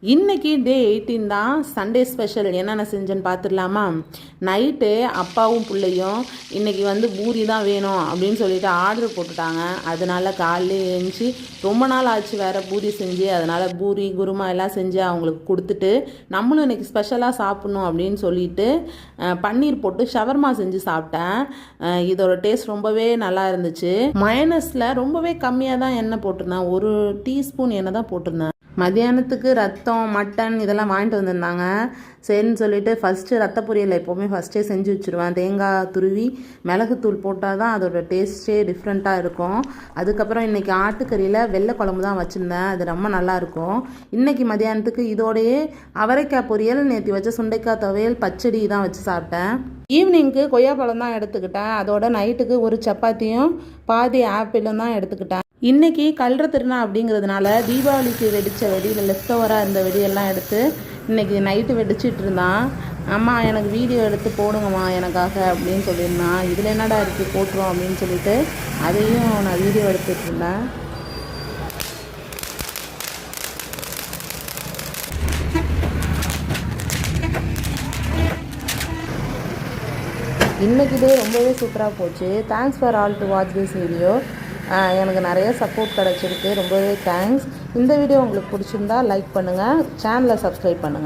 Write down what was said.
இன்னைக்கு டே 18 தான். Sunday special என்னென்ன செஞ்சேன்னு பார்த்துடலாமா? நைட்டு அப்பாவும் பிள்ளையும் இன்றைக்கி பூரி தான் வேணும் அப்படின்னு சொல்லிட்டு ஆர்டர் போட்டுட்டாங்க. அதனால் காலையில் எழுந்துச்சி ரொம்ப நாள் ஆச்சு வேறு பூரி செஞ்சு, அதனால் பூரி குருமா எல்லாம் செஞ்சு அவங்களுக்கு கொடுத்துட்டு நம்மளும் இன்றைக்கி ஸ்பெஷலாக சாப்பிட்ணும் அப்படின்னு சொல்லிட்டு பன்னீர் போட்டு ஷவர்மா செஞ்சு சாப்பிட்டேன். இதோட டேஸ்ட் ரொம்பவே நல்லா இருந்துச்சு. மயனஸில் ரொம்பவே கம்மியாக தான் எண்ணெய் போட்டிருந்தேன், 1 டீஸ்பூன் எண்ணெய் தான் போட்டிருந்தேன். மதியானத்துக்கு ரத்தம் மட்டன் இதெல்லாம் வாங்கிட்டு வந்திருந்தாங்க. சரின்னு சொல்லிட்டு ஃபஸ்ட்டு ரத்த பொரியல் எப்போவுமே ஃபஸ்ட்டே செஞ்சு வச்சுருவேன். தேங்காய் துருவி மிளகுத்தூள் போட்டால் தான் அதோட டேஸ்ட்டே டிஃப்ரெண்ட்டாக இருக்கும். அதுக்கப்புறம் இன்றைக்கி ஆட்டுக்கறியில் வெள்ளை குழம்பு தான் வச்சுருந்தேன், அது ரொம்ப நல்லாயிருக்கும். இன்றைக்கி மதியானத்துக்கு இதோடையே அவரைக்காய் பொரியல், நேற்று வச்ச சுண்டைக்காய் துவையல், பச்சடி தான் வச்சு சாப்பிட்டேன். ஈவினிங்க்கு கொய்யாப்பழம் தான் எடுத்துக்கிட்டேன். அதோட நைட்டுக்கு ஒரு சப்பாத்தியும் பாதி ஆப்பிளும் தான் எடுத்துக்கிட்டேன். இன்றைக்கி கல்ற திருநாள் அப்படிங்கிறதுனால தீபாவளிக்கு வெடித்த வெடியில் லெஃப்ட் ஓவராக இருந்த வெடியெல்லாம் எடுத்து இன்றைக்கி நைட்டு வெடிச்சிட்டு இருந்தான். அம்மா எனக்கு வீடியோ எடுத்து போடுங்கம்மா எனக்காக அப்படின்னு சொல்லியிருந்தான். இதில் என்னடா இருக்குது போட்டுரும் அப்படின்னு சொல்லிட்டு அதையும் நான் வீடியோ எடுத்துகிட்டு இருந்தேன். இன்றைக்கி இது ரொம்பவே சூப்பராக போச்சு. Thanks for all to watch this video. எனக்கு நிறைய சப்போர்ட் கிடச்சிருக்கு, ரொம்பவே தேங்க்ஸ். இந்த வீடியோ உங்களுக்கு பிடிச்சிருந்தா லைக் பண்ணுங்கள், சேனலை சப்ஸ்கிரைப் பண்ணுங்கள்.